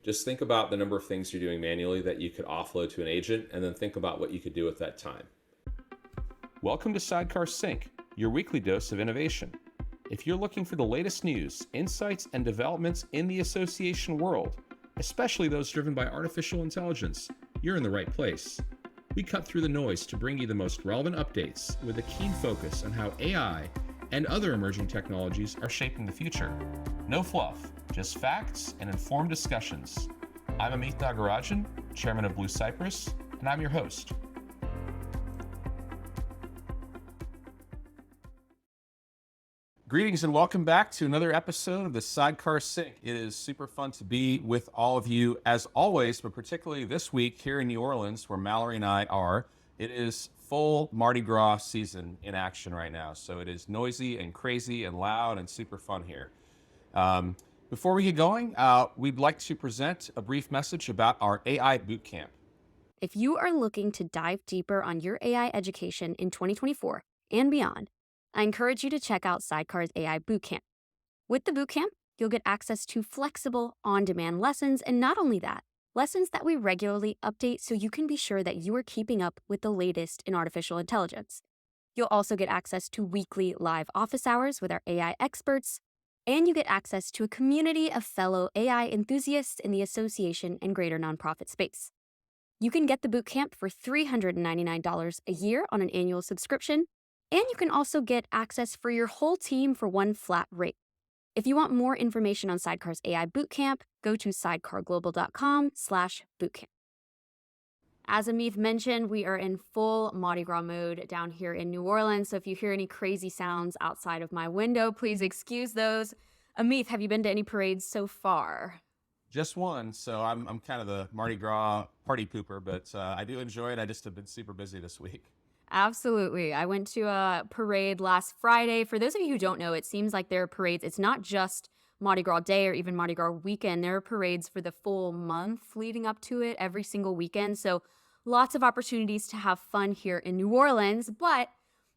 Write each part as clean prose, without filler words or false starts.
Just think about the number of things you're doing manually that you could offload to an agent, and then think about what you could do with that time. Welcome to Sidecar Sync, your weekly dose of innovation. If you're looking for the latest news, insights, and developments in the association world, especially those driven by artificial intelligence, you're in the right place. We cut through the noise to bring you the most relevant updates with a keen focus on how AI and other emerging technologies are shaping the future. No fluff, just facts and informed discussions. I'm Amith and Mallory, chairman of Blue Cypress, and I'm your host. Greetings and welcome back to another episode of the Sidecar Sync. It is super fun to be with all of you as always, but particularly this week here in New Orleans where Mallory and I are. It is full Mardi Gras season in action right now. So it is noisy and crazy and loud and super fun here. Before we get going, we'd like to present a brief message about our AI Bootcamp. If you are looking to dive deeper on your AI education in 2024 and beyond, I encourage you to check out Sidecar's AI Bootcamp. With the Bootcamp, you'll get access to flexible, on-demand lessons, and not only that, lessons that we regularly update so you can be sure that you are keeping up with the latest in artificial intelligence. You'll also get access to weekly live office hours with our AI experts, and you get access to a community of fellow AI enthusiasts in the association and greater nonprofit space. You can get the Bootcamp for $399 a year on an annual subscription, and you can also get access for your whole team for one flat rate. If you want more information on Sidecar's AI Bootcamp, go to sidecarglobal.com/bootcamp. As Amith mentioned, we are in full Mardi Gras mode down here in New Orleans, so if you hear any crazy sounds outside of my window, please excuse those. Amith, have you been to any parades so far? Just one, so I'm kind of the Mardi Gras party pooper, but I do enjoy it. I just have been super busy this week. Absolutely. I went to a parade last Friday. For those of you who don't know, it seems like there are parades. It's not just Mardi Gras Day or even Mardi Gras weekend. There are parades for the full month leading up to it every single weekend. So lots of opportunities to have fun here in New Orleans. But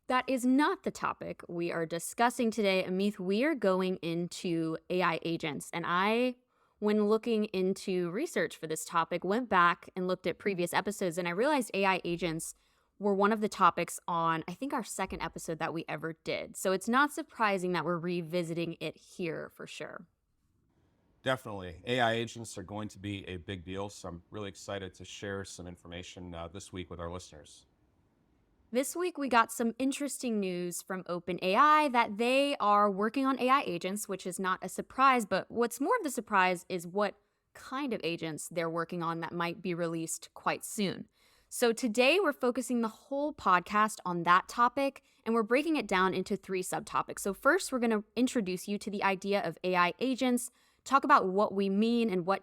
that is not the topic we are discussing today. Amith, we are going into AI agents. And when looking into research for this topic, went back and looked at previous episodes, and I realized AI agents were one of the topics on, I think, our second episode that we ever did. So it's not surprising that we're revisiting it here for sure. Definitely. AI agents are going to be a big deal, so I'm really excited to share some information this week with our listeners. This week, we got some interesting news from OpenAI that they are working on AI agents, which is not a surprise, but what's more of the surprise is what kind of agents they're working on that might be released quite soon. So today we're focusing the whole podcast on that topic, and we're breaking it down into 3 subtopics. So first, we're going to introduce you to the idea of AI agents, talk about what we mean and what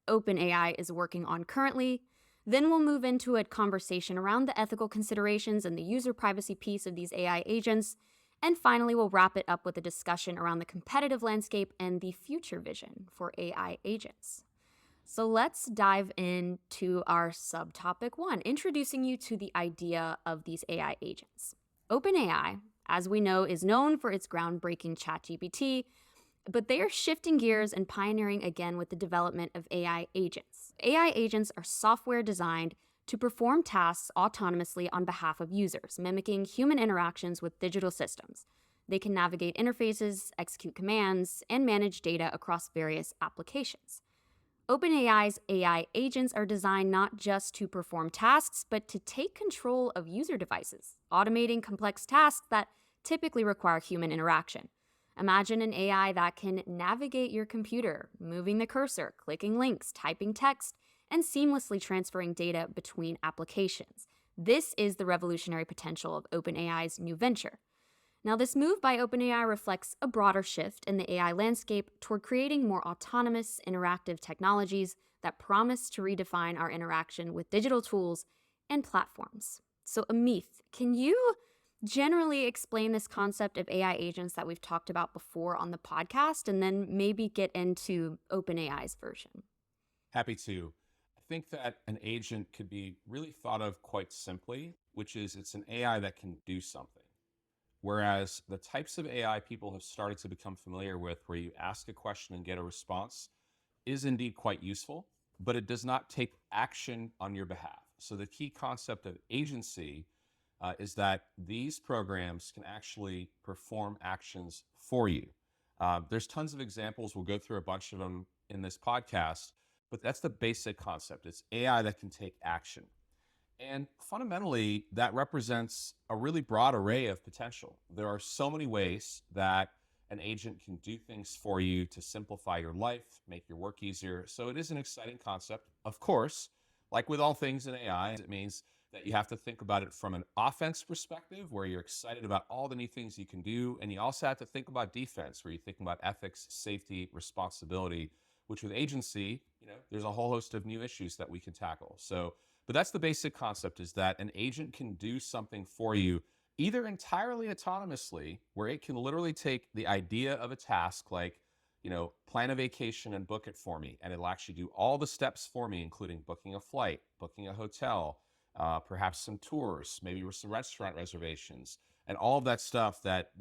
OpenAI is working on currently. Then we'll move into a conversation around the ethical considerations and the user privacy piece of these AI agents. And finally, we'll wrap it up with a discussion around the competitive landscape and the future vision for AI agents. So let's dive into our subtopic 1, introducing you to the idea of these AI agents. OpenAI, as we know, is known for its groundbreaking ChatGPT, but they are shifting gears and pioneering again with the development of AI agents. AI agents are software designed to perform tasks autonomously on behalf of users, mimicking human interactions with digital systems. They can navigate interfaces, execute commands, and manage data across various applications. OpenAI's AI agents are designed not just to perform tasks, but to take control of user devices, automating complex tasks that typically require human interaction. Imagine an AI that can navigate your computer, moving the cursor, clicking links, typing text, and seamlessly transferring data between applications. This is the revolutionary potential of OpenAI's new venture. Now, this move by OpenAI reflects a broader shift in the AI landscape toward creating more autonomous, interactive technologies that promise to redefine our interaction with digital tools and platforms. So, Amith, can you generally explain this concept of AI agents that we've talked about before on the podcast, and then maybe get into OpenAI's version? Happy to. I think that an agent could be really thought of quite simply, which is it's an AI that can do something. Whereas the types of AI people have started to become familiar with, where you ask a question and get a response, is indeed quite useful, but it does not take action on your behalf. So the key concept of agency is that these programs can actually perform actions for you. There's tons of examples. We'll go through a bunch of them in this podcast, but that's the basic concept. It's AI that can take action. And fundamentally, that represents a really broad array of potential. There are so many ways that an agent can do things for you to simplify your life, make your work easier. So it is an exciting concept. Of course, like with all things in AI, it means that you have to think about it from an offense perspective, where you're excited about all the new things you can do. And you also have to think about defense, where you think about ethics, safety, responsibility, which with agency, there's a whole host of new issues that we can tackle. So, but that's the basic concept, is that an agent can do something for you either entirely autonomously, where it can literally take the idea of a task like, plan a vacation and book it for me. And it'll actually do all the steps for me, including booking a flight, booking a hotel, perhaps some tours, maybe some restaurant reservations, and all of that stuff that,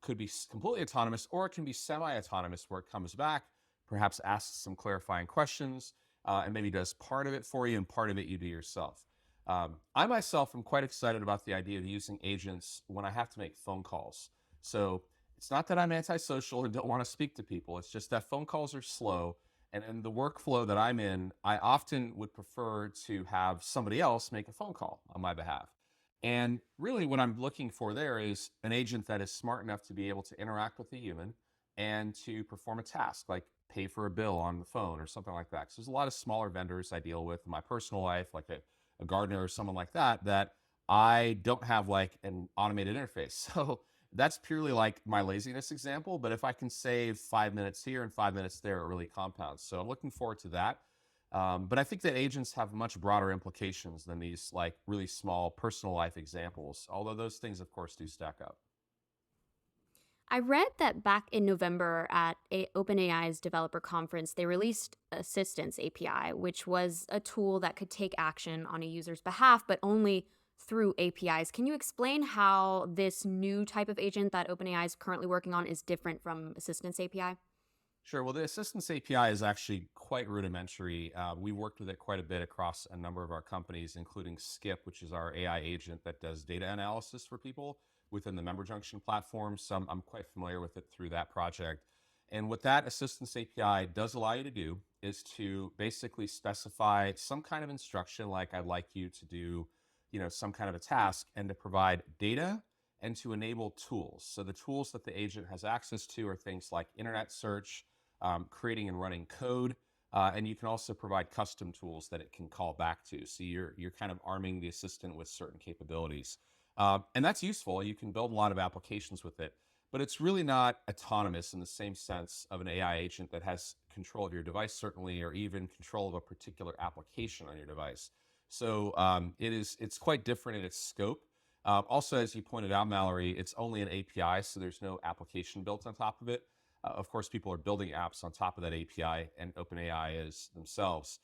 could be completely autonomous, or it can be semi-autonomous, where it comes back, perhaps asks some clarifying questions, and maybe does part of it for you and part of it you do yourself. I myself am quite excited about the idea of using agents when I have to make phone calls. So it's not that I'm antisocial or don't want to speak to people. It's just that phone calls are slow. And in the workflow that I'm in, I often would prefer to have somebody else make a phone call on my behalf. And really what I'm looking for there is an agent that is smart enough to be able to interact with a human and to perform a task, like pay for a bill on the phone or something like that. 'Cause there's a lot of smaller vendors I deal with in my personal life, like a gardener or someone like that, that I don't have like an automated interface. So that's purely like my laziness example. But if I can save 5 minutes here and 5 minutes there, it really compounds. So I'm looking forward to that. But I think that agents have much broader implications than these like really small personal life examples, although those things, of course, do stack up. I read that back in November at OpenAI's developer conference, they released Assistance API, which was a tool that could take action on a user's behalf, but only through APIs. Can you explain how this new type of agent that OpenAI is currently working on is different from Assistance API? Sure. Well, the Assistance API is actually quite rudimentary. We worked with it quite a bit across a number of our companies, including Skip, which is our AI agent that does data analysis for people within the Member Junction platform. So I'm quite familiar with it through that project. And what that Assistance API does allow you to do is to basically specify some kind of instruction, like I'd like you to do, some kind of a task, and to provide data and to enable tools. So the tools that the agent has access to are things like internet search, creating and running code, and you can also provide custom tools that it can call back to. So you're kind of arming the assistant with certain capabilities, and that's useful. You can build a lot of applications with it, but it's really not autonomous in the same sense of an AI agent that has control of your device, certainly, or even control of a particular application on your device. So it's quite different in its scope. Also, as you pointed out, Mallory, it's only an API, so there's no application built on top of it. Of course, people are building apps on top of that API, and OpenAI is themselves.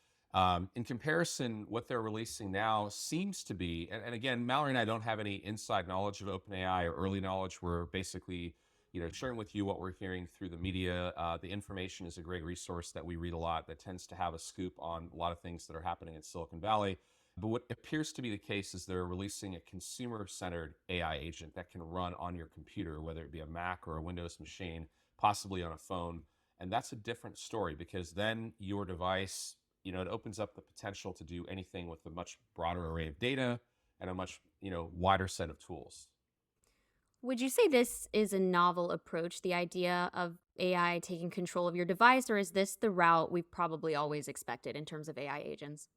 In comparison, what they're releasing now seems to be, and again, Mallory and I don't have any inside knowledge of OpenAI or early knowledge. We're basically, sharing with you what we're hearing through the media. The information is a great resource that we read a lot that tends to have a scoop on a lot of things that are happening in Silicon Valley. But what appears to be the case is they're releasing a consumer-centered AI agent that can run on your computer, whether it be a Mac or a Windows machine, possibly on a phone. And that's a different story, because then your device, it opens up the potential to do anything with a much broader array of data and a much, wider set of tools. Would you say this is a novel approach, the idea of AI taking control of your device, or is this the route we've probably always expected in terms of AI agents?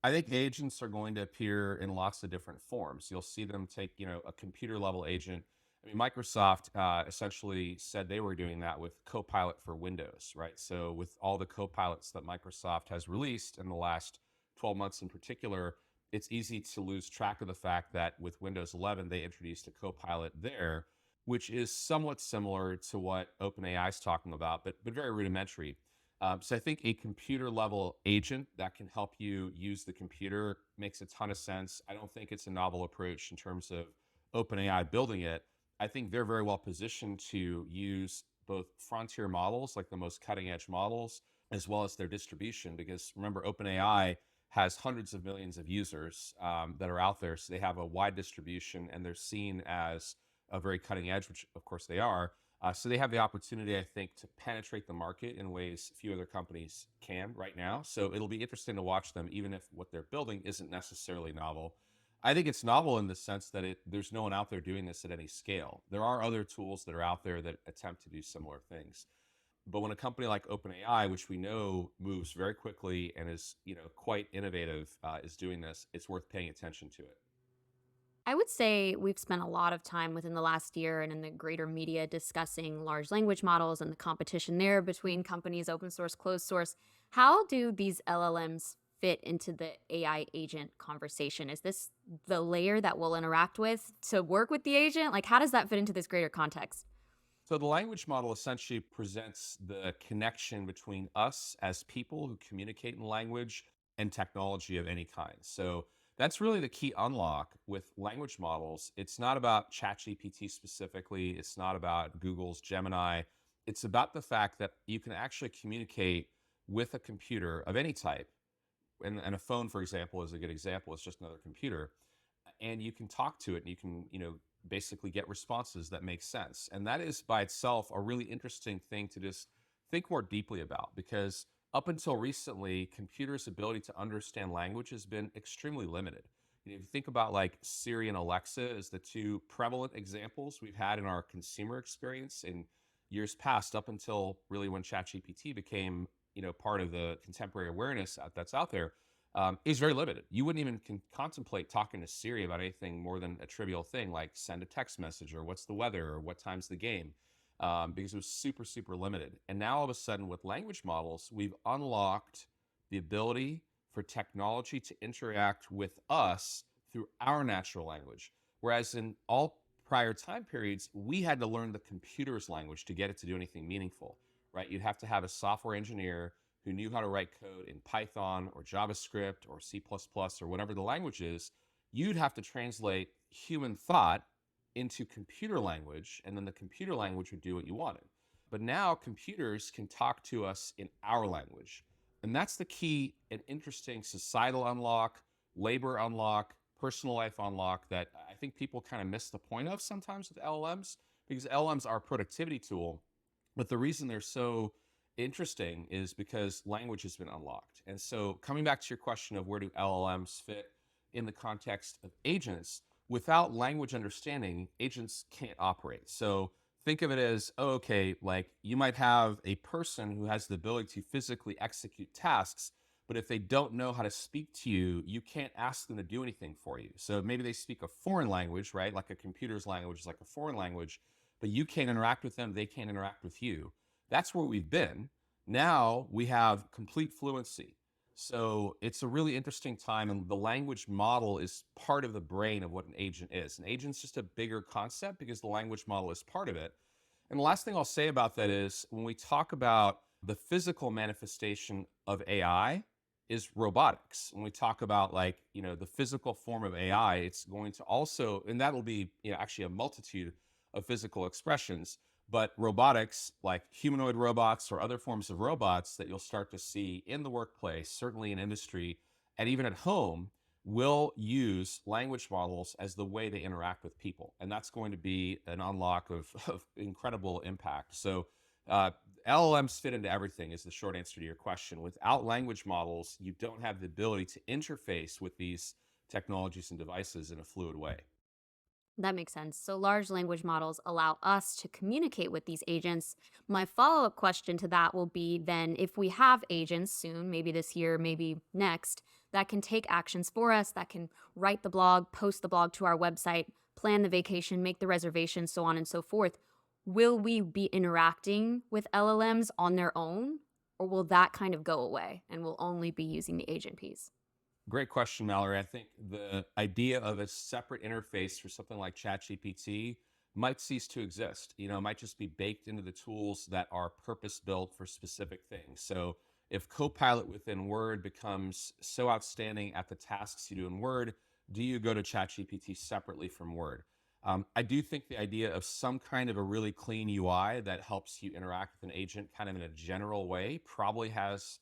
I think agents are going to appear in lots of different forms. You'll see them take, a computer level agent. I mean, Microsoft essentially said they were doing that with Copilot for Windows, right? So with all the Copilots that Microsoft has released in the last 12 months in particular, it's easy to lose track of the fact that with Windows 11, they introduced a Copilot there, which is somewhat similar to what OpenAI is talking about, but very rudimentary. So I think a computer level agent that can help you use the computer makes a ton of sense. I don't think it's a novel approach in terms of OpenAI building it. I think they're very well positioned to use both frontier models, like the most cutting edge models, as well as their distribution. Because remember, OpenAI has hundreds of millions of users that are out there. So they have a wide distribution and they're seen as a very cutting edge, which of course they are. So they have the opportunity, I think, to penetrate the market in ways few other companies can right now. So it'll be interesting to watch them, even if what they're building isn't necessarily novel. I think it's novel in the sense that there's no one out there doing this at any scale. There are other tools that are out there that attempt to do similar things. But when a company like OpenAI, which we know moves very quickly and is, quite innovative, is doing this, it's worth paying attention to it. I would say we've spent a lot of time within the last year and in the greater media discussing large language models and the competition there between companies, open source, closed source. How do these LLMs fit into the AI agent conversation? Is this the layer that we'll interact with to work with the agent? Like, how does that fit into this greater context? So the language model essentially presents the connection between us as people who communicate in language and technology of any kind. So that's really the key unlock with language models. It's not about ChatGPT specifically, it's not about Google's Gemini. It's about the fact that you can actually communicate with a computer of any type. And a phone, for example, is a good example. It's just another computer, and you can talk to it and you can, basically get responses that make sense. And that is by itself a really interesting thing to just think more deeply about, because up until recently, computers' ability to understand language has been extremely limited. If you think about like Siri and Alexa as the two prevalent examples we've had in our consumer experience in years past, up until really when ChatGPT became, part of the contemporary awareness that's out there, is very limited. You wouldn't even contemplate talking to Siri about anything more than a trivial thing like send a text message or what's the weather or what time's the game, because it was super, super limited. And now all of a sudden, with language models, we've unlocked the ability for technology to interact with us through our natural language. Whereas in all prior time periods, we had to learn the computer's language to get it to do anything meaningful, right? You'd have to have a software engineer who knew how to write code in Python or JavaScript or C++ or whatever the language is. You'd have to translate human thought into computer language, and then the computer language would do what you wanted. But now computers can talk to us in our language. And that's the key and interesting societal unlock, labor unlock, personal life unlock that I think people kind of miss the point of sometimes with LLMs, because LLMs are a productivity tool. But the reason they're so interesting is because language has been unlocked. And so, coming back to your question of where do LLMs fit in the context of agents, without language understanding, agents can't operate. So, think of it as, oh, okay, like you might have a person who has the ability to physically execute tasks, but if they don't know how to speak to you, you can't ask them to do anything for you. So maybe they speak a foreign language, right? Like a computer's language is like a foreign language, but you can't interact with them, they can't interact with you. That's where we've been. Now we have complete fluency. So it's a really interesting time, and the language model is part of the brain of what an agent is. An agent's just a bigger concept because the language model is part of it. And the last thing I'll say about that is when we talk about the physical manifestation of AI is robotics. When we talk about like, the physical form of AI, it's going to also, and that'll be, actually a multitude of physical expressions, but robotics, like humanoid robots or other forms of robots that you'll start to see in the workplace, certainly in industry, and even at home, will use language models as the way they interact with people. And that's going to be an unlock of incredible impact. So, LLMs fit into everything, is the short answer to your question. Without language models, you don't have the ability to interface with these technologies and devices in a fluid way. That makes sense. So, large language models allow us to communicate with these agents. My follow up question to that will be then if we have agents soon, maybe this year, maybe next, that can take actions for us, that can write the blog, post the blog to our website, plan the vacation, make the reservation, so on and so forth. Will we be interacting with LLMs on their own, or will that kind of go away and we'll only be using the agent piece? Great question, Mallory. I think the idea of a separate interface for something like ChatGPT might cease to exist. It might just be baked into the tools that are purpose built for specific things. So if Copilot within Word becomes so outstanding at the tasks you do in Word, do you go to ChatGPT separately from Word? I do think the idea of some kind of a really clean UI that helps you interact with an agent kind of in a general way probably has,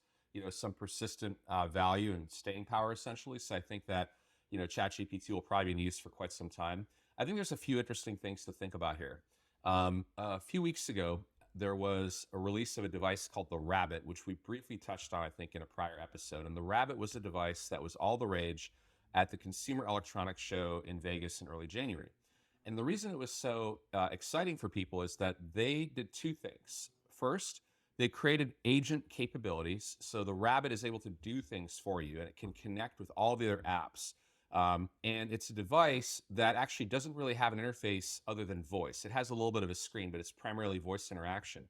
some persistent value and staying power essentially. So I think that, ChatGPT will probably be used for quite some time. I think there's a few interesting things to think about here. A few weeks ago, there was a release of a device called the Rabbit, which we briefly touched on, I think, in a prior episode. And the Rabbit was a device that was all the rage at the Consumer Electronics Show in Vegas in early January. And the reason it was so exciting for people is that they did two things. First, they created agent capabilities. So the Rabbit is able to do things for you and it can connect with all the other apps. And it's a device that actually doesn't really have an interface other than voice. It has a little bit of a screen, but it's primarily voice interaction.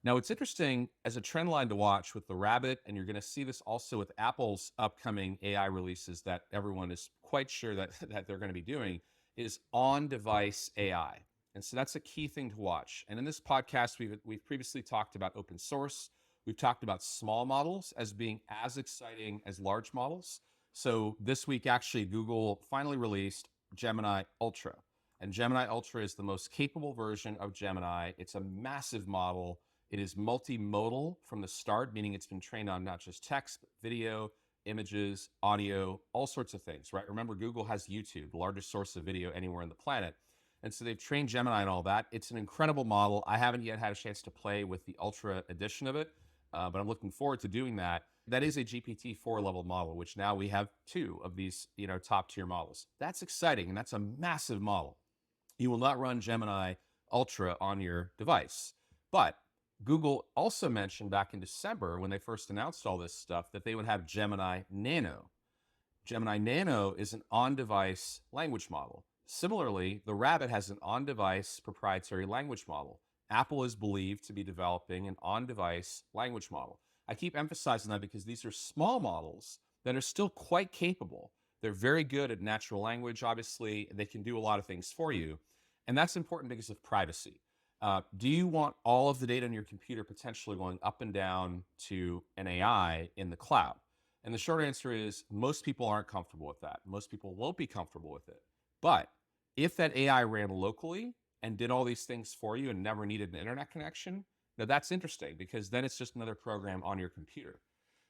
Now, it's interesting as a trend line to watch with the Rabbit, and you're going to see this also with Apple's upcoming AI releases that everyone is quite sure that, that they're going to be doing, is on-device AI. And so that's a key thing to watch. And in this podcast, we've previously talked about open source. We've talked about small models as being as exciting as large models. So this week, actually, Google finally released Gemini Ultra. And Gemini Ultra is the most capable version of Gemini. It's a massive model. It is multimodal from the start, meaning it's been trained on not just text, but video, images, audio, all sorts of things, right? Remember, Google has YouTube, the largest source of video anywhere on the planet. And so they've trained Gemini and all that. It's an incredible model. I haven't yet had a chance to play with the Ultra edition of it, but I'm looking forward to doing that. That is a GPT-4 level model, which now we have two of these, top tier models. That's exciting, and that's a massive model. You will not run Gemini Ultra on your device. But Google also mentioned back in December when they first announced all this stuff that they would have Gemini Nano. Gemini Nano is an on-device language model. Similarly, the Rabbit has an on-device proprietary language model. Apple is believed to be developing an on-device language model. I keep emphasizing that because these are small models that are still quite capable. They're very good at natural language, obviously. They can do a lot of things for you. And that's important because of privacy. Do you want all of the data on your computer potentially going up and down to an AI in the cloud? And the short answer is most people aren't comfortable with that. Most people won't be comfortable with it. But if that AI ran locally and did all these things for you and never needed an internet connection, now that's interesting because then it's just another program on your computer.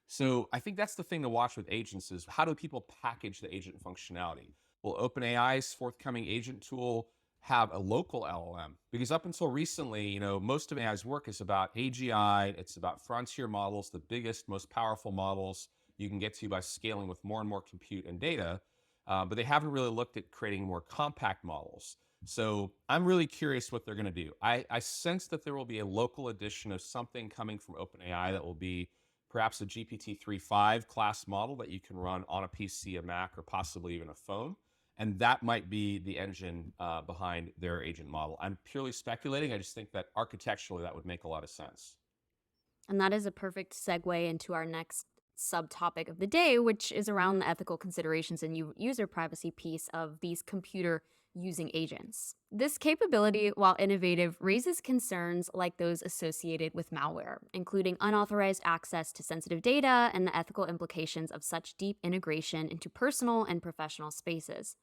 So I think that's the thing to watch with agents is how do people package the agent functionality? Will OpenAI's forthcoming agent tool have a local LLM? Because up until recently, most of AI's work is about AGI. It's about frontier models, the biggest, most powerful models you can get to by scaling with more and more compute and data. But they haven't really looked at creating more compact models. So I'm really curious what they're going to do. I sense that there will be a local edition of something coming from OpenAI that will be perhaps a GPT-3.5 class model that you can run on a PC, a Mac, or possibly even a phone. And that might be the engine behind their agent model. I'm purely speculating. I just think that architecturally that would make a lot of sense. And that is a perfect segue into our next subtopic of the day, which is around the ethical considerations and user privacy piece of these computer using agents. This capability, while innovative, raises concerns like those associated with malware, including unauthorized access to sensitive data and the ethical implications of such deep integration into personal and professional spaces.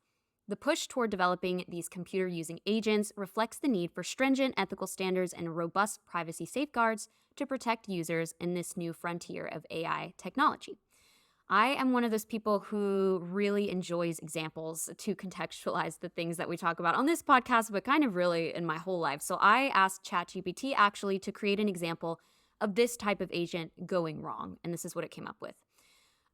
The push toward developing these computer using agents reflects the need for stringent ethical standards and robust privacy safeguards to protect users in this new frontier of AI technology. I am one of those people who really enjoys examples to contextualize the things that we talk about on this podcast, but kind of really in my whole life. So I asked ChatGPT actually to create an example of this type of agent going wrong, and this is what it came up with.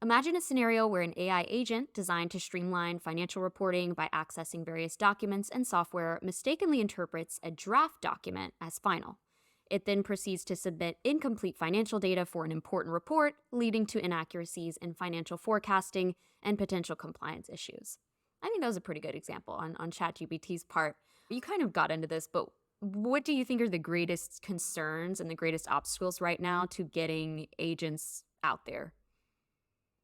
Imagine a scenario where an AI agent designed to streamline financial reporting by accessing various documents and software mistakenly interprets a draft document as final. It then proceeds to submit incomplete financial data for an important report, leading to inaccuracies in financial forecasting and potential compliance issues. I think that was a pretty good example on ChatGPT's part. You kind of got into this, but what do you think are the greatest concerns and the greatest obstacles right now to getting agents out there?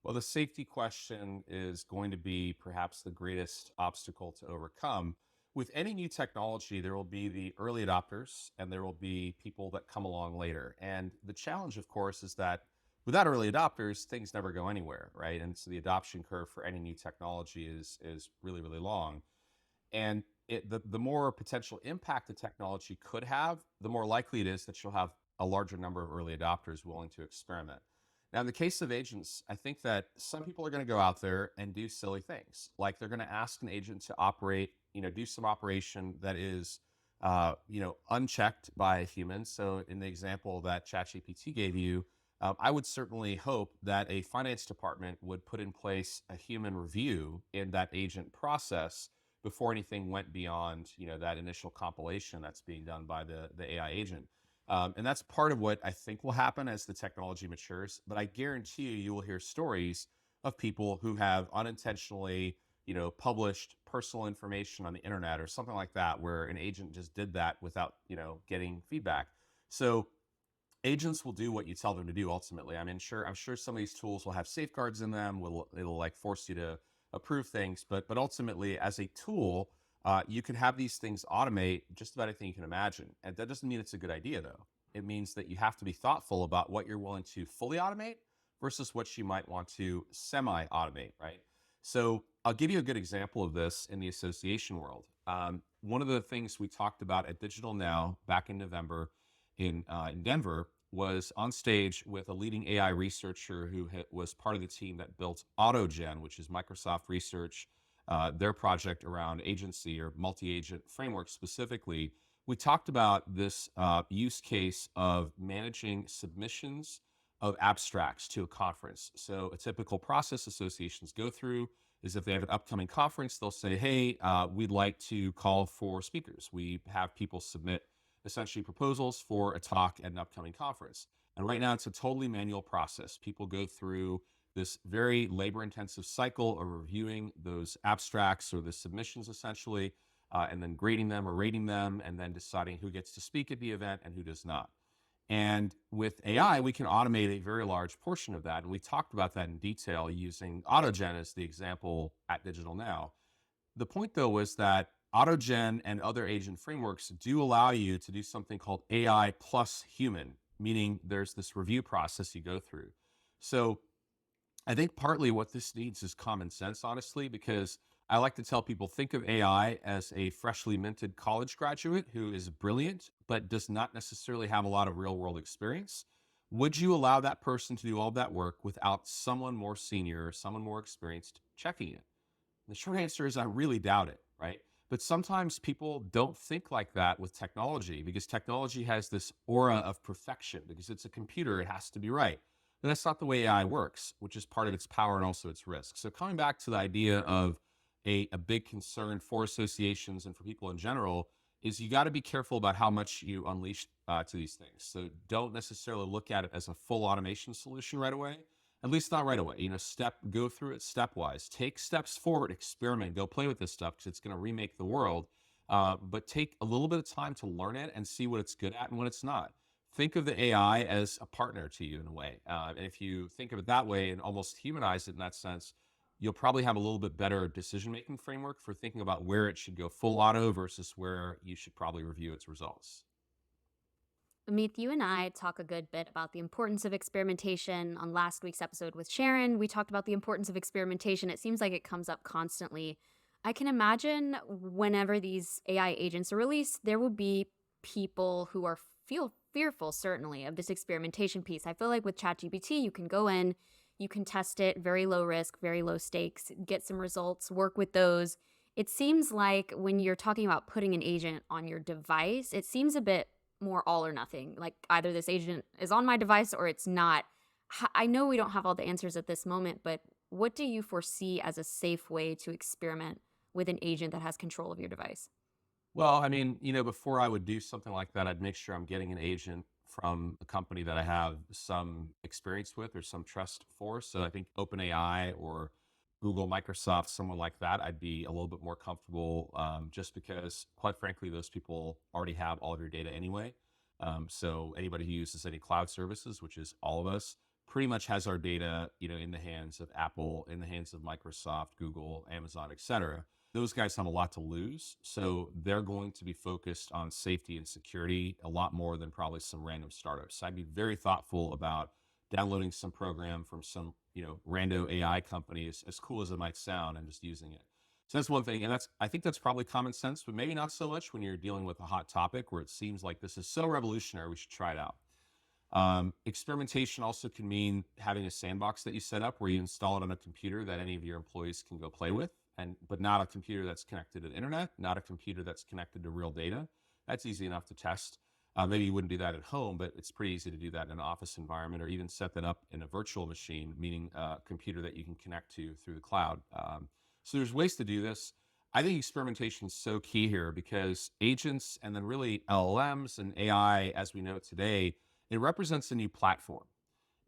Well, the safety question is going to be perhaps the greatest obstacle to overcome. With any new technology, there will be the early adopters and there will be people that come along later. And the challenge, of course, is that without early adopters, things never go anywhere, right? And so the adoption curve for any new technology is really, really long. And the more potential impact the technology could have, the more likely it is that you'll have a larger number of early adopters willing to experiment. Now, in the case of agents, I think that some people are going to go out there and do silly things. Like they're going to ask an agent to operate, do some operation that is, unchecked by a human. So in the example that ChatGPT gave you, I would certainly hope that a finance department would put in place a human review in that agent process before anything went beyond, that initial compilation that's being done by the AI agent. And that's part of what I think will happen as the technology matures. But I guarantee you will hear stories of people who have unintentionally, published personal information on the internet or something like that, where an agent just did that without, getting feedback. So agents will do what you tell them to do ultimately. I'm sure some of these tools will have safeguards in them. It'll like force you to approve things, but ultimately, as a tool, you can have these things automate just about anything you can imagine. And that doesn't mean it's a good idea, though. It means that you have to be thoughtful about what you're willing to fully automate versus what you might want to semi-automate, right? So I'll give you a good example of this in the association world. One of the things we talked about at Digital Now back in November in Denver was on stage with a leading AI researcher who was part of the team that built AutoGen, which is Microsoft Research, their project around agency or multi-agent framework specifically. We talked about this use case of managing submissions of abstracts to a conference. So a typical process associations go through is if they have an upcoming conference, they'll say, hey, we'd like to call for speakers. We have people submit essentially proposals for a talk at an upcoming conference. And right now it's a totally manual process. People go through this very labor-intensive cycle of reviewing those abstracts or the submissions essentially, and then grading them or rating them, and then deciding who gets to speak at the event and who does not. And with AI, we can automate a very large portion of that. And we talked about that in detail using AutoGen as the example at Digital Now. The point, though, was that AutoGen and other agent frameworks do allow you to do something called AI plus human, meaning there's this review process you go through. So I think partly what this needs is common sense, honestly, because I like to tell people think of AI as a freshly minted college graduate who is brilliant, but does not necessarily have a lot of real world experience. Would you allow that person to do all that work without someone more senior, someone more experienced checking it? The short answer is I really doubt it, right? But sometimes people don't think like that with technology because technology has this aura of perfection because it's a computer, it has to be right. But that's not the way AI works, which is part of its power and also its risk. So coming back to the idea of a big concern for associations and for people in general is you got to be careful about how much you unleash to these things. So don't necessarily look at it as a full automation solution right away. At least not right away. Go through it stepwise. Take steps forward, experiment, go play with this stuff because it's going to remake the world. But take a little bit of time to learn it and see what it's good at and what it's not. Think of the AI as a partner to you in a way. And if you think of it that way and almost humanize it in that sense, you'll probably have a little bit better decision-making framework for thinking about where it should go full auto versus where you should probably review its results. Amith, you and I talk a good bit about the importance of experimentation. On last week's episode with Sharon, we talked about the importance of experimentation. It seems like it comes up constantly. I can imagine whenever these AI agents are released, there will be people who feel fearful, certainly, of this experimentation piece. I feel like with ChatGPT, you can go in, you can test it, very low risk, very low stakes, get some results, work with those. It seems like when you're talking about putting an agent on your device, it seems a bit more all or nothing. Like either this agent is on my device or it's not. I know we don't have all the answers at this moment, but what do you foresee as a safe way to experiment with an agent that has control of your device? Well, before I would do something like that, I'd make sure I'm getting an agent from a company that I have some experience with or some trust for. So I think OpenAI or Google, Microsoft, someone like that, I'd be a little bit more comfortable just because, quite frankly, those people already have all of your data anyway. So anybody who uses any cloud services, which is all of us, pretty much has our data, in the hands of Apple, in the hands of Microsoft, Google, Amazon, et cetera. Those guys have a lot to lose. So they're going to be focused on safety and security a lot more than probably some random startups. So I'd be very thoughtful about downloading some program from some, rando AI company, as cool as it might sound, and just using it. So that's one thing, and I think that's probably common sense, but maybe not so much when you're dealing with a hot topic where it seems like this is so revolutionary, we should try it out. Experimentation also can mean having a sandbox that you set up where you install it on a computer that any of your employees can go play with, but not a computer that's connected to the internet, not a computer that's connected to real data. That's easy enough to test. Maybe you wouldn't do that at home, but it's pretty easy to do that in an office environment, or even set that up in a virtual machine, meaning a computer that you can connect to through the cloud. So there's ways to do this. I think experimentation is so key here because agents and then really LLMs and AI as we know it today, it represents a new platform.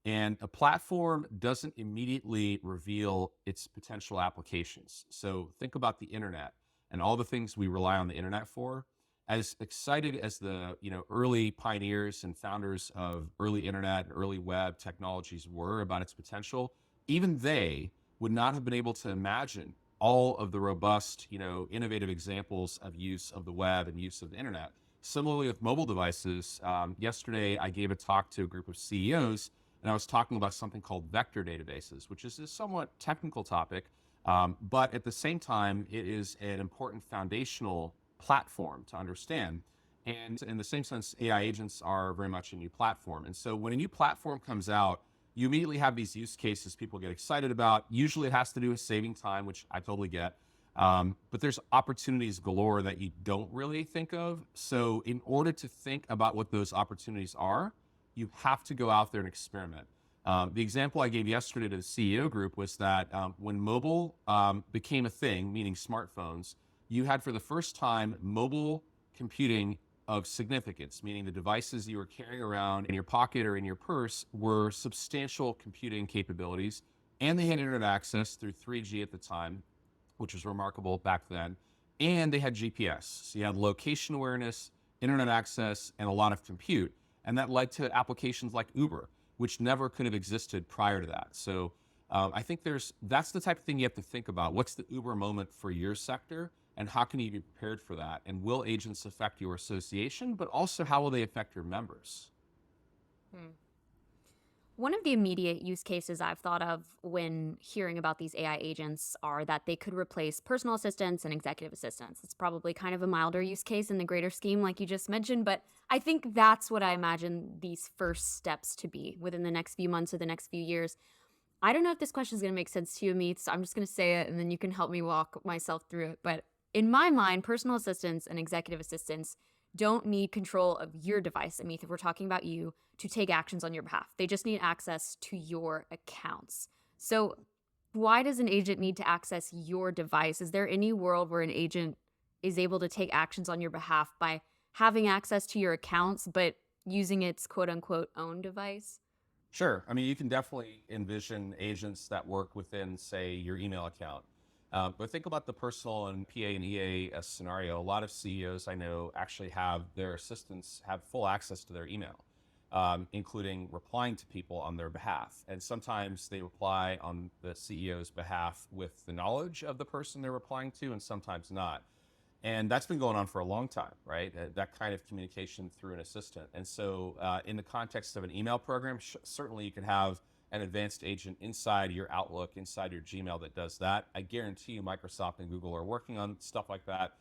And a platform doesn't immediately reveal its potential applications. So think about the internet and all the things we rely on the internet for. As excited as the early pioneers and founders of early internet and early web technologies were about its potential, even they would not have been able to imagine all of the robust, innovative examples of use of the web and use of the internet. Similarly with mobile devices, yesterday I gave a talk to a group of CEOs, and I was talking about something called vector databases, which is a somewhat technical topic, but at the same time, it is an important foundational platform to understand. And in the same sense, AI agents are very much a new platform. And so when a new platform comes out, you immediately have these use cases people get excited about. Usually it has to do with saving time, which I totally get. But there's opportunities galore that you don't really think of. So in order to think about what those opportunities are, you have to go out there and experiment. The example I gave yesterday to the CEO group was that when mobile became a thing, meaning smartphones, you had for the first time mobile computing of significance, meaning the devices you were carrying around in your pocket or in your purse were substantial computing capabilities, and they had internet access through 3G at the time, which was remarkable back then, and they had GPS. So you had location awareness, internet access, and a lot of compute, and that led to applications like Uber, which never could have existed prior to that. So I think that's the type of thing you have to think about. What's the Uber moment for your sector? And how can you be prepared for that? And will agents affect your association, but also how will they affect your members? Hmm. One of the immediate use cases I've thought of when hearing about these AI agents are that they could replace personal assistants and executive assistants. It's probably kind of a milder use case in the greater scheme, like you just mentioned, but I think that's what I imagine these first steps to be within the next few months or the next few years. I don't know if this question is going to make sense to you, Amit, so I'm just going to say it and then you can help me walk myself through it. But in my mind, personal assistants and executive assistants don't need control of your device, Amit, if we're talking about you, to take actions on your behalf. They just need access to your accounts. So why does an agent need to access your device? Is there any world where an agent is able to take actions on your behalf by having access to your accounts, but using its quote unquote own device? Sure. I mean, you can definitely envision agents that work within, say, your email account. But think about the personal and PA and EA scenario. A lot of CEOs I know actually have their assistants have full access to their email, including replying to people on their behalf. And sometimes they reply on the CEO's behalf with the knowledge of the person they're replying to, and sometimes not. And that's been going on for a long time, right? That kind of communication through an assistant. And so in the context of an email program, certainly you can have an advanced agent inside your Outlook, inside your Gmail that does that. I guarantee you Microsoft and Google are working on stuff like that.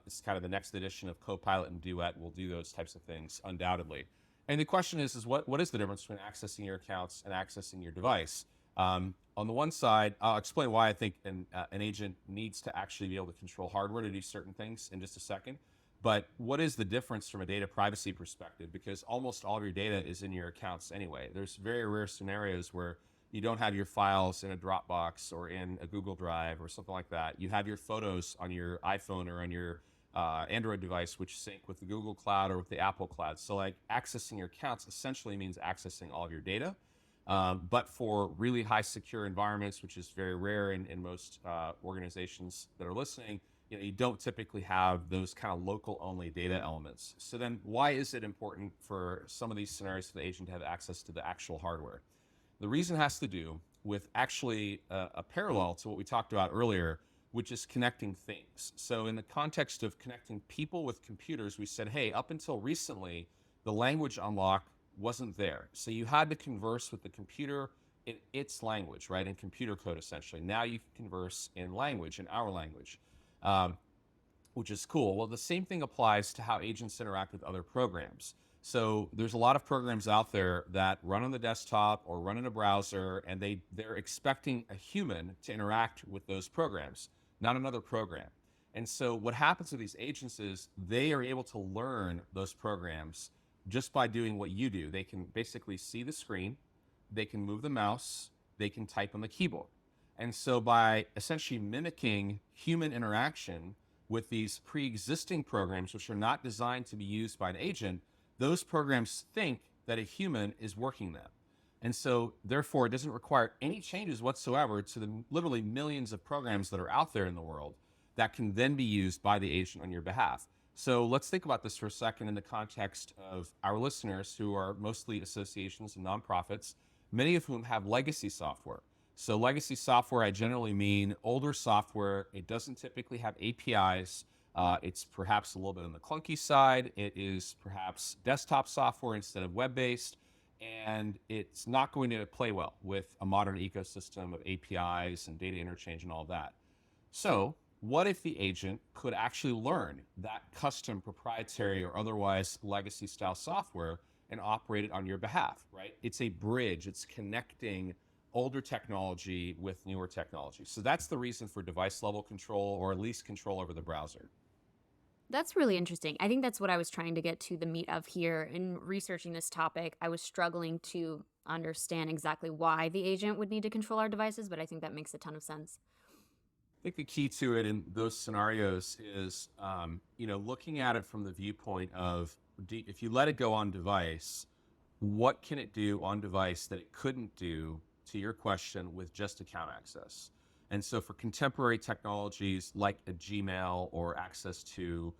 It's kind of the next edition of Copilot and Duet will do those types of things undoubtedly. And the question is what is the difference between accessing your accounts and accessing your device? On the one side, I'll explain why I think an agent needs to actually be able to control hardware to do certain things in just a second. But what is the difference from a data privacy perspective? Because almost all of your data is in your accounts anyway. There's very rare scenarios where you don't have your files in a Dropbox or in a Google Drive or something like that. You have your photos on your iPhone or on your Android device, which sync with the Google Cloud or with the Apple Cloud. So like accessing your accounts essentially means accessing all of your data. But for really high secure environments, which is very rare in most organizations that are listening, you don't typically have those kind of local only data elements. So then why is it important for some of these scenarios for the agent to have access to the actual hardware? The reason has to do with actually a parallel to what we talked about earlier, which is connecting things. So in the context of connecting people with computers, we said, hey, up until recently, the language unlock wasn't there. So you had to converse with the computer in its language, right? In computer code, essentially. Now you can converse in language, in our language, um, which is cool. Well, the same thing applies to how agents interact with other programs. So there's a lot of programs out there that run on the desktop or run in a browser, and they're expecting a human to interact with those programs, not another program. And so what happens with these agents is they are able to learn those programs just by doing what you do. They can basically see the screen, they can move the mouse, they can type on the keyboard. And so by essentially mimicking human interaction with these pre-existing programs, which are not designed to be used by an agent, those programs think that a human is working them. And so therefore it doesn't require any changes whatsoever to the literally millions of programs that are out there in the world that can then be used by the agent on your behalf. So let's think about this for a second in the context of our listeners, who are mostly associations and nonprofits, many of whom have legacy software. So legacy software, I generally mean older software. It doesn't typically have APIs. It's perhaps a little bit on the clunky side. It is perhaps desktop software instead of web-based, and it's not going to play well with a modern ecosystem of APIs and data interchange and all that. So what if the agent could actually learn that custom, proprietary, or otherwise legacy style software and operate it on your behalf, right? It's a bridge. It's connecting older technology with newer technology. So that's the reason for device level control, or at least control over the browser. That's really interesting. I think that's what I was trying to get to the meat of here. In researching this topic, I was struggling to understand exactly why the agent would need to control our devices, but I think that makes a ton of sense. I think the key to it in those scenarios is, looking at it from the viewpoint of, if you let it go on device, what can it do on device that it couldn't do, to your question, with just account access? And so for contemporary technologies like a Gmail or access to,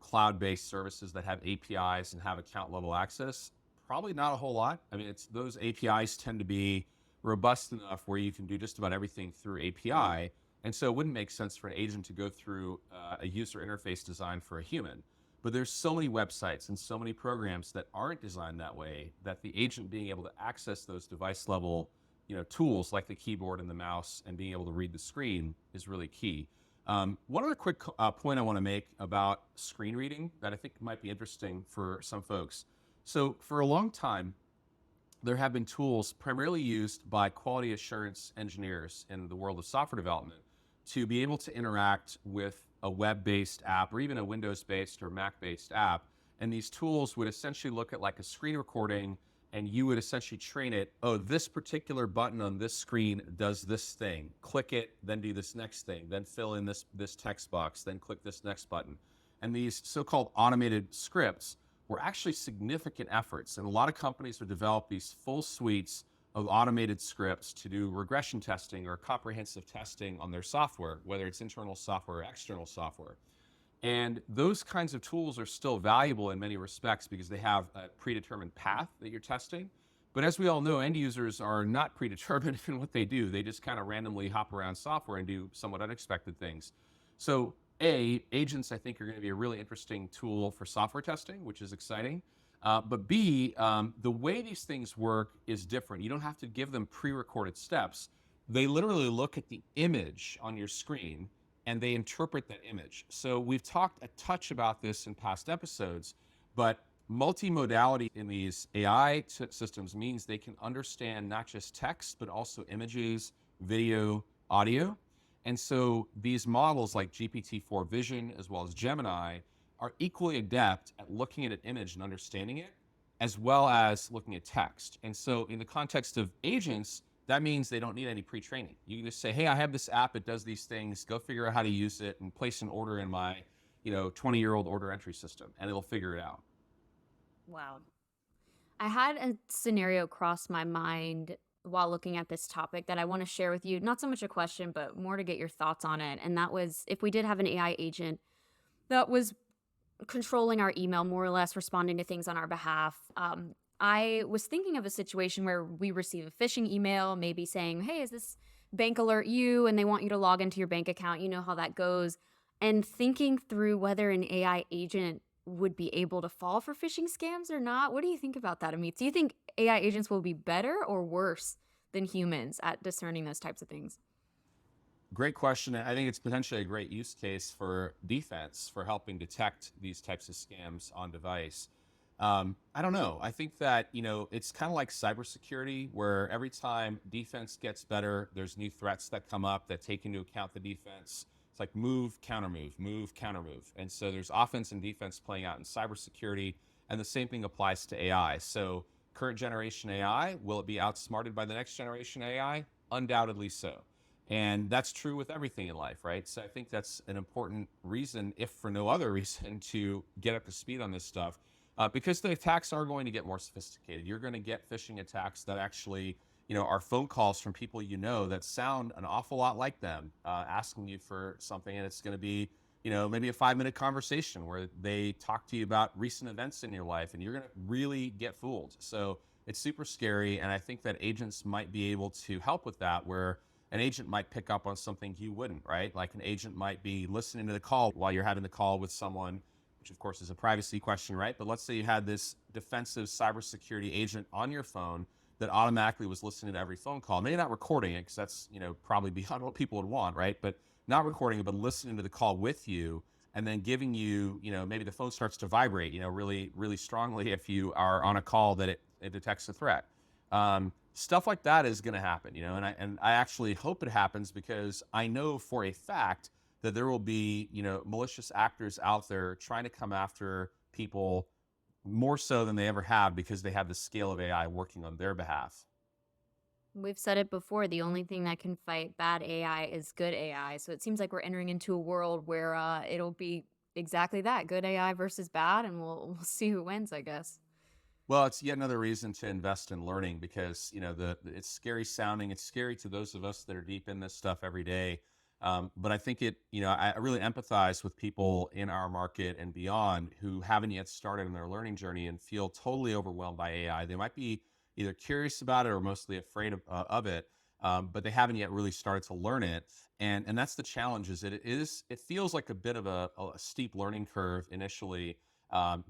cloud-based services that have APIs and have account level access, probably not a whole lot. I mean, those APIs tend to be robust enough where you can do just about everything through API. And so it wouldn't make sense for an agent to go through a user interface designed for a human. But there's so many websites and so many programs that aren't designed that way, that the agent being able to access those device level tools like the keyboard and the mouse and being able to read the screen is really key. One other quick point I want to make about screen reading that I think might be interesting for some folks. So for a long time, there have been tools primarily used by quality assurance engineers in the world of software development to be able to interact with a web-based app or even a Windows-based or Mac-based app. And these tools would essentially look at like a screen recording, and you would essentially train it, oh, this particular button on this screen does this thing. Click it, then do this next thing, then fill in this text box, then click this next button. And these so-called automated scripts were actually significant efforts. And a lot of companies would develop these full suites of automated scripts to do regression testing or comprehensive testing on their software, whether it's internal software or external software. And those kinds of tools are still valuable in many respects because they have a predetermined path that you're testing. But as we all know, end users are not predetermined in what they do. They just kind of randomly hop around software and do somewhat unexpected things. So agents, I think, are going to be a really interesting tool for software testing, which is exciting. But B, the way these things work is different. You don't have to give them pre-recorded steps. They literally look at the image on your screen and they interpret that image. So we've talked a touch about this in past episodes, but multimodality in these AI systems means they can understand not just text, but also images, video, audio. And so these models like GPT-4 Vision, as well as Gemini, are equally adept at looking at an image and understanding it, as well as looking at text. And so in the context of agents, that means they don't need any pre-training. You can just say, hey, I have this app, it does these things, go figure out how to use it and place an order in my 20-year-old order entry system, and it'll figure it out. Wow. I had a scenario cross my mind while looking at this topic that I want to share with you. Not so much a question, but more to get your thoughts on it. And that was, if we did have an AI agent that was controlling our email, more or less responding to things on our behalf. I was thinking of a situation where we receive a phishing email, maybe saying, hey, is this bank alert you? And they want you to log into your bank account. You know how that goes. And thinking through whether an AI agent would be able to fall for phishing scams or not. What do you think about that, Amit? Do you think AI agents will be better or worse than humans at discerning those types of things? Great question. I think it's potentially a great use case for defense for helping detect these types of scams on device. I don't know. I think that, it's kind of like cybersecurity, where every time defense gets better, there's new threats that come up that take into account the defense. It's like move, counter move, counter move. And so there's offense and defense playing out in cybersecurity, and the same thing applies to AI. So current generation AI, will it be outsmarted by the next generation AI? Undoubtedly so. And that's true with everything in life, right? So I think that's an important reason, if for no other reason, to get up to speed on this stuff, because the attacks are going to get more sophisticated. You're going to get phishing attacks that actually, are phone calls from people that sound an awful lot like them, asking you for something, and it's going to be, maybe a 5-minute conversation where they talk to you about recent events in your life, and you're going to really get fooled. So it's super scary, and I think that agents might be able to help with that, where an agent might pick up on something you wouldn't, right? Like an agent might be listening to the call while you're having the call with someone, which of course is a privacy question, right? But let's say you had this defensive cybersecurity agent on your phone that automatically was listening to every phone call. Maybe not recording it, because that's, probably beyond what people would want, right? But not recording it, but listening to the call with you, and then giving you, maybe the phone starts to vibrate, really, really strongly if you are on a call that it detects a threat. Stuff like that is going to happen, and I actually hope it happens, because I know for a fact that there will be, malicious actors out there trying to come after people more so than they ever have, because they have the scale of AI working on their behalf. We've said it before, the only thing that can fight bad AI is good AI. So it seems like we're entering into a world where it'll be exactly that, good AI versus bad, and we'll see who wins, I guess. Well, it's yet another reason to invest in learning, because it's scary sounding. It's scary to those of us that are deep in this stuff every day. But I think I really empathize with people in our market and beyond who haven't yet started on their learning journey and feel totally overwhelmed by AI. They might be either curious about it or mostly afraid of it, but they haven't yet really started to learn it. And that's the challenge. Is it feels like a bit of a steep learning curve initially,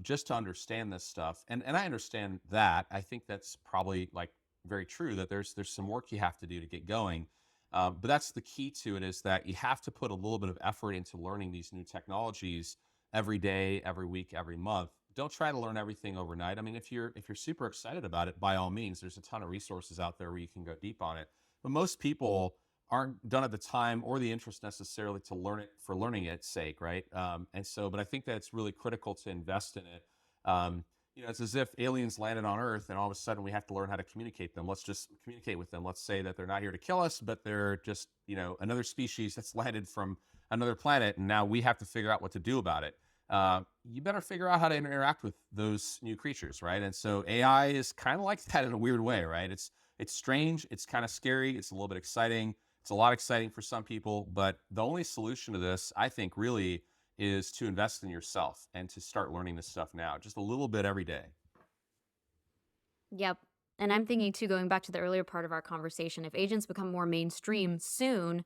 just to understand this stuff. And I understand that. I think that's probably like very true, that there's some work you have to do to get going. But that's the key to it, is that you have to put a little bit of effort into learning these new technologies every day, every week, every month. Don't try to learn everything overnight. I mean, if you're super excited about it, by all means, there's a ton of resources out there where you can go deep on it. But most people aren't done at the time or the interest necessarily to learn it for learning its sake, right? But I think that it's really critical to invest in it. It's as if aliens landed on Earth and all of a sudden we have to learn how to communicate them. Let's just communicate with them. Let's say that they're not here to kill us, but they're just, another species that's landed from another planet, and now we have to figure out what to do about it. You better figure out how to interact with those new creatures, right? And so AI is kind of like that in a weird way, right? It's strange, it's kind of scary, it's a little bit exciting. It's a lot exciting for some people, but the only solution to this, I think, really is to invest in yourself and to start learning this stuff now, just a little bit every day. Yep. And I'm thinking too, going back to the earlier part of our conversation, if agents become more mainstream soon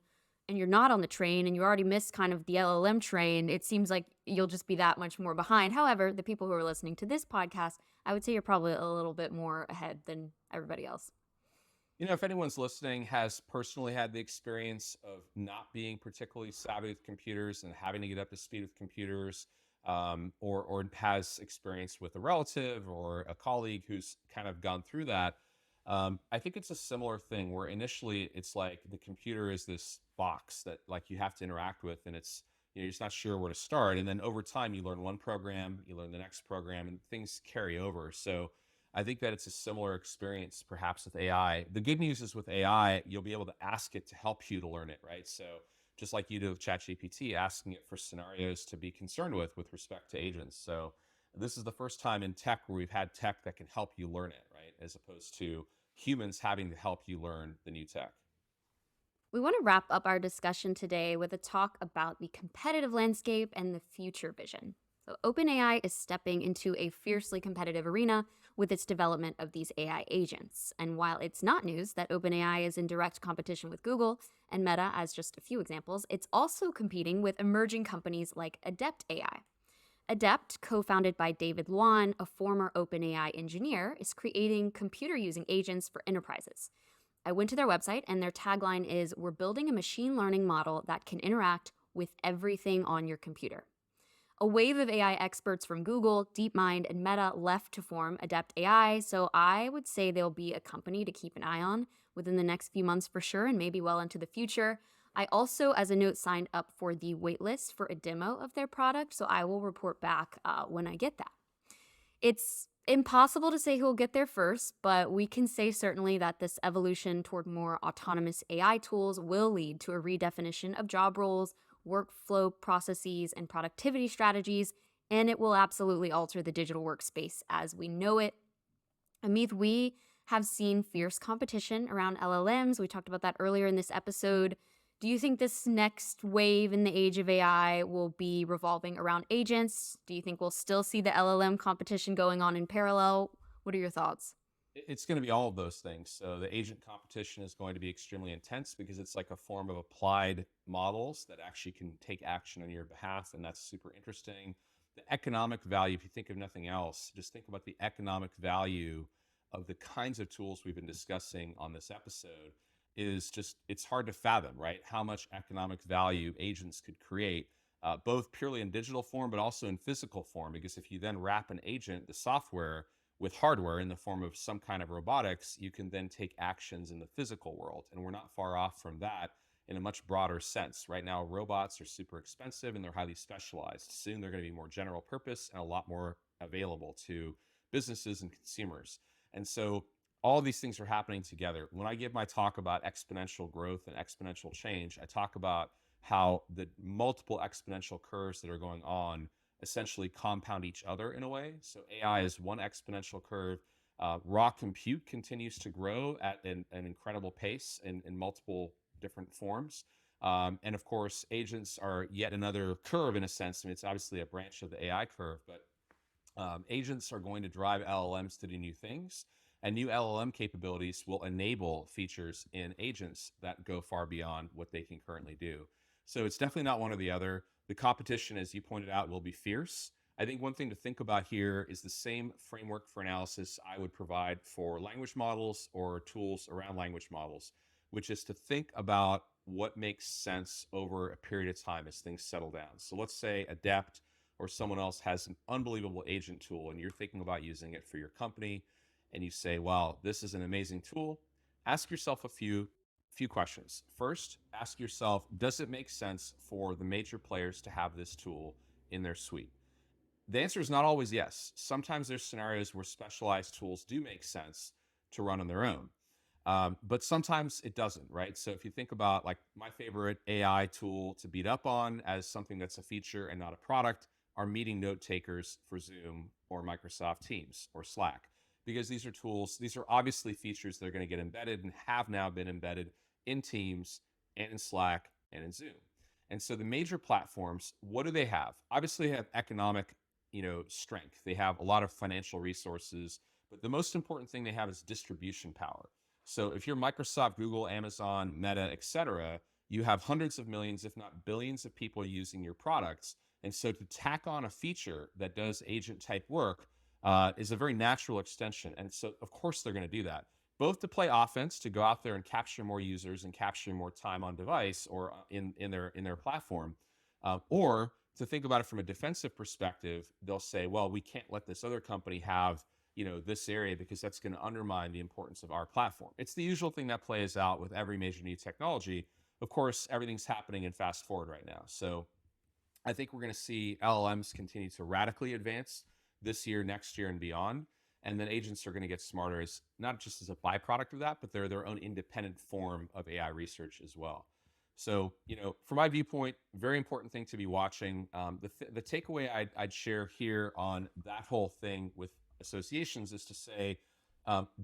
and you're not on the train and you already missed kind of the LLM train, it seems like you'll just be that much more behind. However, the people who are listening to this podcast, I would say you're probably a little bit more ahead than everybody else. If anyone's listening has personally had the experience of not being particularly savvy with computers and having to get up to speed with computers, or has experience with a relative or a colleague who's kind of gone through that, I think it's a similar thing where initially it's like the computer is this box that like you have to interact with, and it's you're just not sure where to start. And then over time, you learn one program, you learn the next program, and things carry over. So I think that it's a similar experience perhaps with AI. The good news is with AI, you'll be able to ask it to help you to learn it, right? So just like you do with ChatGPT, asking it for scenarios to be concerned with respect to agents. So this is the first time in tech where we've had tech that can help you learn it, right? As opposed to humans having to help you learn the new tech. We want to wrap up our discussion today with a talk about the competitive landscape and the future vision. So, OpenAI is stepping into a fiercely competitive arena with its development of these AI agents. And while it's not news that OpenAI is in direct competition with Google and Meta, as just a few examples, it's also competing with emerging companies like Adept AI. Adept, co-founded by David Luan, a former OpenAI engineer, is creating computer-using agents for enterprises. I went to their website, and their tagline is, "We're building a machine learning model that can interact with everything on your computer." A wave of AI experts from Google, DeepMind, and Meta left to form Adept AI, so I would say they'll be a company to keep an eye on within the next few months for sure, and maybe well into the future. I also, as a note, signed up for the waitlist for a demo of their product, so I will report back when I get that. It's impossible to say who will get there first, but we can say certainly that this evolution toward more autonomous AI tools will lead to a redefinition of job roles, workflow processes, and productivity strategies, and it will absolutely alter the digital workspace as we know it. Amith, we have seen fierce competition around LLMs. We talked about that earlier in this episode. Do you think this next wave in the age of AI will be revolving around agents? Do you think we'll still see the LLM competition going on in parallel? What are your thoughts? It's going to be all of those things. So the agent competition is going to be extremely intense because it's like a form of applied models that actually can take action on your behalf, and that's super interesting. The economic value, if you think of nothing else, just think about the economic value of the kinds of tools we've been discussing on this episode is just, it's hard to fathom, right? How much economic value agents could create, both purely in digital form, but also in physical form. Because if you then wrap an agent, the software, with hardware in the form of some kind of robotics, you can then take actions in the physical world. And we're not far off from that in a much broader sense. Right now, robots are super expensive and they're highly specialized. Soon they're going to be more general purpose and a lot more available to businesses and consumers. And so all of these things are happening together. When I give my talk about exponential growth and exponential change, I talk about how the multiple exponential curves that are going on essentially compound each other in a way. So AI is one exponential curve. Raw compute continues to grow at an incredible pace in multiple different forms. And of course, agents are yet another curve in a sense. I mean, it's obviously a branch of the AI curve, but agents are going to drive LLMs to do new things. And new LLM capabilities will enable features in agents that go far beyond what they can currently do. So it's definitely not one or the other. The competition, as you pointed out, will be fierce. I think one thing to think about here is the same framework for analysis I would provide for language models or tools around language models, which is to think about what makes sense over a period of time as things settle down. So let's say Adept or someone else has an unbelievable agent tool and you're thinking about using it for your company, and you say, wow, this is an amazing tool. Ask yourself a few questions. First, ask yourself, does it make sense for the major players to have this tool in their suite? The answer is not always yes. Sometimes there's scenarios where specialized tools do make sense to run on their own. But sometimes it doesn't, right? So if you think about like my favorite AI tool to beat up on as something that's a feature and not a product are meeting note takers for Zoom or Microsoft Teams or Slack. Because these are tools, these are obviously features that are going to get embedded and have now been embedded in Teams and in Slack and in Zoom. And so the major platforms, what do they have? Obviously, they have economic, strength. They have a lot of financial resources, but the most important thing they have is distribution power. So if you're Microsoft, Google, Amazon, Meta, et cetera, you have hundreds of millions, if not billions of people using your products. And so to tack on a feature that does agent type work is a very natural extension. And so, of course, they're going to do that, both to play offense, to go out there and capture more users and capture more time on device or in their platform, or to think about it from a defensive perspective. They'll say, well, we can't let this other company have this area because that's going to undermine the importance of our platform. It's the usual thing that plays out with every major new technology. Of course, everything's happening in fast forward right now. So I think we're going to see LLMs continue to radically advance this year, next year, and beyond. And then agents are going to get smarter as not just as a byproduct of that, but they're their own independent form of AI research as well. So, from my viewpoint, very important thing to be watching. The takeaway I'd share here on that whole thing with associations is to say,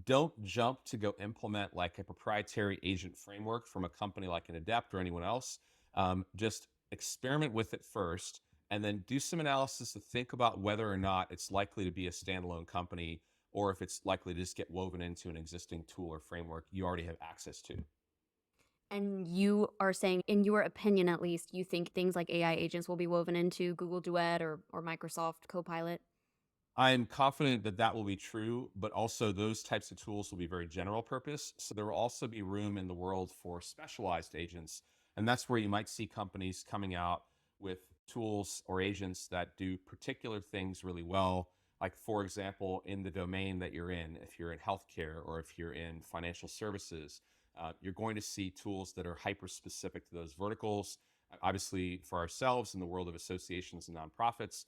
don't jump to go implement like a proprietary agent framework from a company like an Adept or anyone else. Just experiment with it first, and then do some analysis to think about whether or not it's likely to be a standalone company or if it's likely to just get woven into an existing tool or framework you already have access to. And you are saying, in your opinion at least, you think things like AI agents will be woven into Google Duet or Microsoft Copilot? I'm confident that that will be true, but also those types of tools will be very general purpose. So there will also be room in the world for specialized agents. And that's where you might see companies coming out with tools or agents that do particular things really well. Like, for example, in the domain that you're in, if you're in healthcare or if you're in financial services, you're going to see tools that are hyper specific to those verticals. Obviously, for ourselves in the world of associations and nonprofits,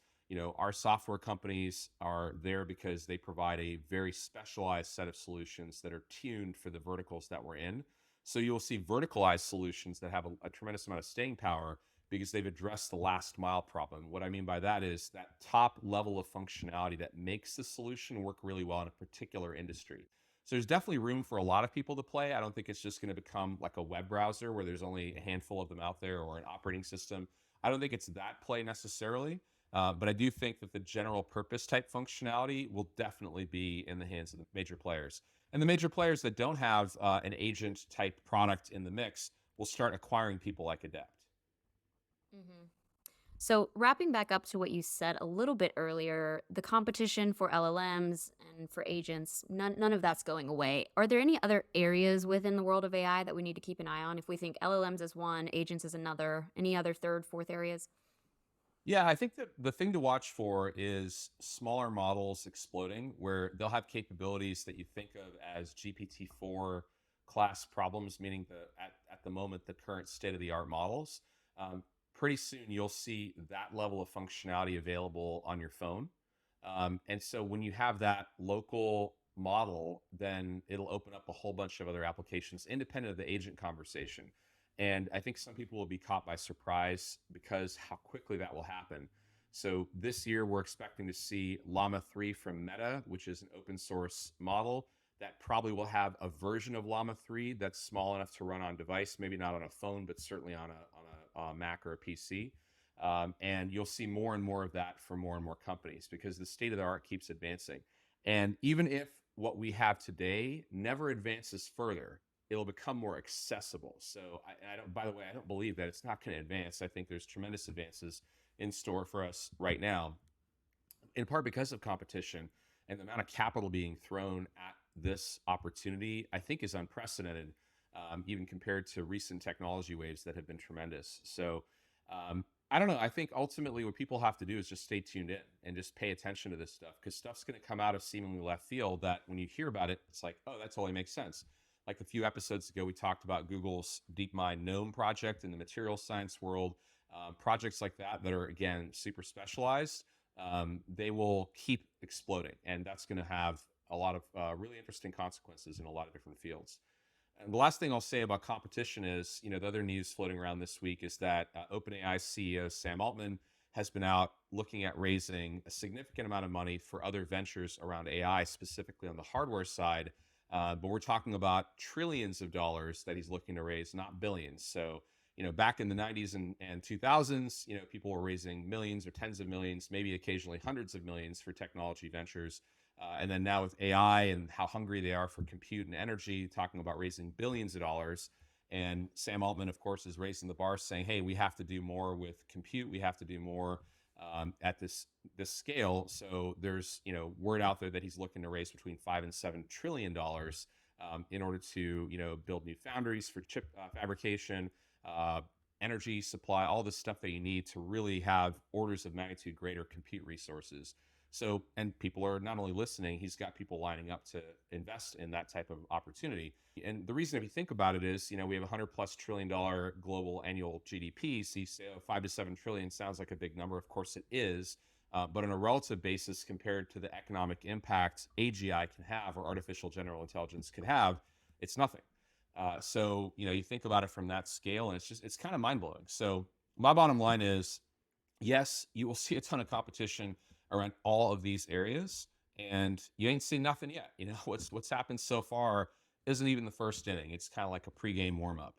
our software companies are there because they provide a very specialized set of solutions that are tuned for the verticals that we're in. So you'll see verticalized solutions that have a tremendous amount of staying power because they've addressed the last mile problem. What I mean by that is that top level of functionality that makes the solution work really well in a particular industry. So there's definitely room for a lot of people to play. I don't think it's just going to become like a web browser where there's only a handful of them out there, or an operating system. I don't think it's that play necessarily. But I do think that the general purpose type functionality will definitely be in the hands of the major players. And the major players that don't have an agent type product in the mix will start acquiring people like Adept. Hmm. So, wrapping back up to what you said a little bit earlier, the competition for LLMs and for agents, none of that's going away. Are there any other areas within the world of AI that we need to keep an eye on? If we think LLMs is one, agents is another, any other third, fourth areas? Yeah, I think that the thing to watch for is smaller models exploding, where they'll have capabilities that you think of as GPT-4 class problems, meaning at the moment, the current state of the art models. Um, Pretty soon, you'll see that level of functionality available on your phone. And so when you have that local model, then it'll open up a whole bunch of other applications independent of the agent conversation. And I think some people will be caught by surprise because how quickly that will happen. So this year, we're expecting to see Llama 3 from Meta, which is an open source model that probably will have a version of Llama 3 that's small enough to run on device, maybe not on a phone, but certainly on a Mac or a PC. And you'll see more and more of that for more and more companies because the state of the art keeps advancing. And even if what we have today never advances further, it'll become more accessible. So I don't, by the way, I don't believe that it's not going to advance. I think there's tremendous advances in store for us right now, in part because of competition, and the amount of capital being thrown at this opportunity, I think, is unprecedented, even compared to recent technology waves that have been tremendous. So I don't know. I think ultimately what people have to do is just stay tuned in and just pay attention to this stuff, because stuff's going to come out of seemingly left field that when you hear about it, it's like, oh, that totally makes sense. Like a few episodes ago, we talked about Google's DeepMind GNOME project in the material science world. Projects like that that are, again, super specialized, they will keep exploding. And that's going to have a lot of really interesting consequences in a lot of different fields. And the last thing I'll say about competition is, the other news floating around this week is that OpenAI CEO Sam Altman has been out looking at raising a significant amount of money for other ventures around AI, specifically on the hardware side. But we're talking about trillions of dollars that he's looking to raise, not billions. So, back in the 90s and 2000s, people were raising millions or tens of millions, maybe occasionally hundreds of millions for technology ventures. And then now with AI and how hungry they are for compute and energy, talking about raising billions of dollars. And Sam Altman, of course, is raising the bar, saying, "Hey, we have to do more with compute. We have to do more at this scale." So there's word out there that he's looking to raise between $5 and $7 trillion in order to build new foundries for chip fabrication, energy supply, all the stuff that you need to really have orders of magnitude greater compute resources. So, and people are not only listening, he's got people lining up to invest in that type of opportunity. And the reason, if you think about it, is, we have $100+ trillion global annual GDP. So you say, oh, 5 to 7 trillion sounds like a big number. Of course it is. But on a relative basis, compared to the economic impact AGI can have, or artificial general intelligence can have, it's nothing. So, you think about it from that scale, and it's kind of mind blowing. So my bottom line is, yes, you will see a ton of competition around all of these areas, and you ain't seen nothing yet. What's happened so far isn't even the first inning. It's kind of like a pregame warm up.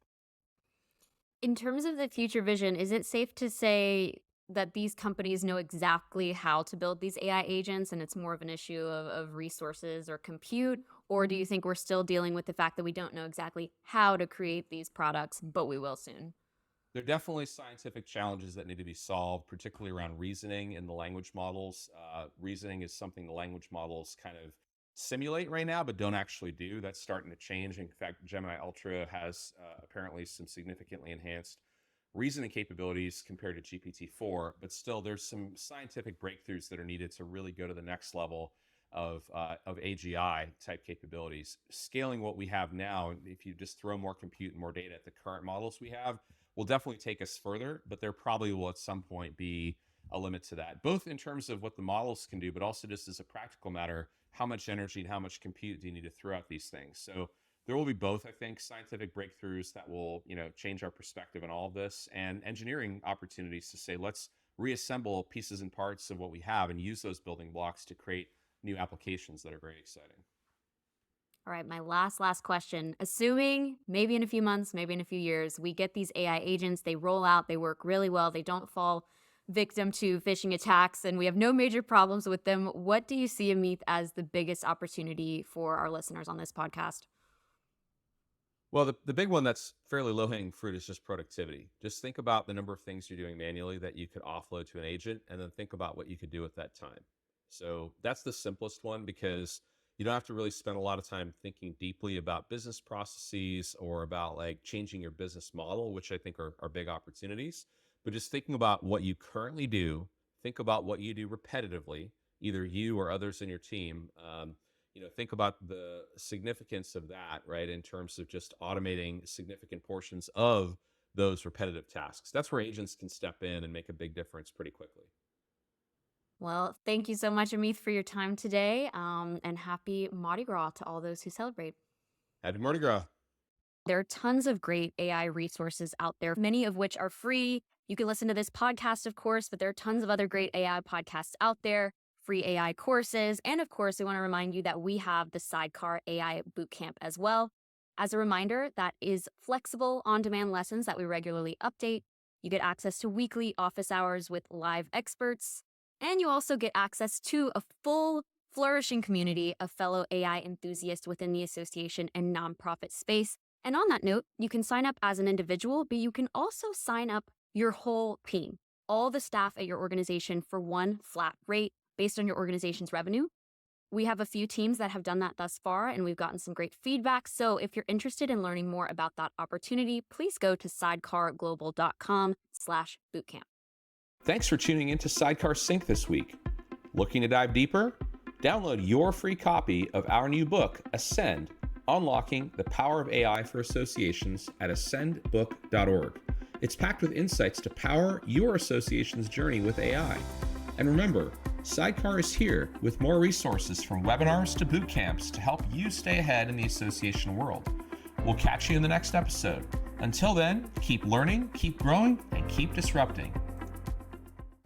In terms of the future vision, is it safe to say that these companies know exactly how to build these AI agents and it's more of an issue of resources or compute? Or do you think we're still dealing with the fact that we don't know exactly how to create these products, but we will soon? There are definitely scientific challenges that need to be solved, particularly around reasoning in the language models. Reasoning is something the language models kind of simulate right now, but don't actually do. That's starting to change. In fact, Gemini Ultra has apparently some significantly enhanced reasoning capabilities compared to GPT-4, but still there's some scientific breakthroughs that are needed to really go to the next level of AGI type capabilities. Scaling what we have now, if you just throw more compute and more data at the current models we have, will definitely take us further, but there probably will at some point be a limit to that, both in terms of what the models can do, but also just as a practical matter, how much energy and how much compute do you need to throw at these things? So there will be both, I think, scientific breakthroughs that will, change our perspective on all of this, and engineering opportunities to say, let's reassemble pieces and parts of what we have and use those building blocks to create new applications that are very exciting. All right, my last question. Assuming maybe in a few months, maybe in a few years, we get these AI agents, they roll out, they work really well, they don't fall victim to phishing attacks, and we have no major problems with them. What do you see, Amith, as the biggest opportunity for our listeners on this podcast? Well, the big one that's fairly low hanging fruit is just productivity. Just think about the number of things you're doing manually that you could offload to an agent, and then think about what you could do with that time. So that's the simplest one, because you don't have to really spend a lot of time thinking deeply about business processes or about like changing your business model, which I think are big opportunities. But just thinking about what you currently do, think about what you do repetitively, either you or others in your team. Think about the significance of that, right? In terms of just automating significant portions of those repetitive tasks. That's where agents can step in and make a big difference pretty quickly. Well, thank you so much, Amith, for your time today, and happy Mardi Gras to all those who celebrate. Happy Mardi Gras. There are tons of great AI resources out there, many of which are free. You can listen to this podcast, of course, but there are tons of other great AI podcasts out there, free AI courses. And of course, I want to remind you that we have the Sidecar AI Bootcamp as well. As a reminder, that is flexible on-demand lessons that we regularly update. You get access to weekly office hours with live experts, and you also get access to a full, flourishing community of fellow AI enthusiasts within the association and nonprofit space. And on that note, you can sign up as an individual, but you can also sign up your whole team, all the staff at your organization, for one flat rate based on your organization's revenue. We have a few teams that have done that thus far, and we've gotten some great feedback. So if you're interested in learning more about that opportunity, please go to sidecarglobal.com/bootcamp. Thanks for tuning into Sidecar Sync this week. Looking to dive deeper? Download your free copy of our new book, Ascend: Unlocking the Power of AI for Associations at ascendbook.org. It's packed with insights to power your association's journey with AI. And remember, Sidecar is here with more resources, from webinars to boot camps, to help you stay ahead in the association world. We'll catch you in the next episode. Until then, keep learning, keep growing, and keep disrupting.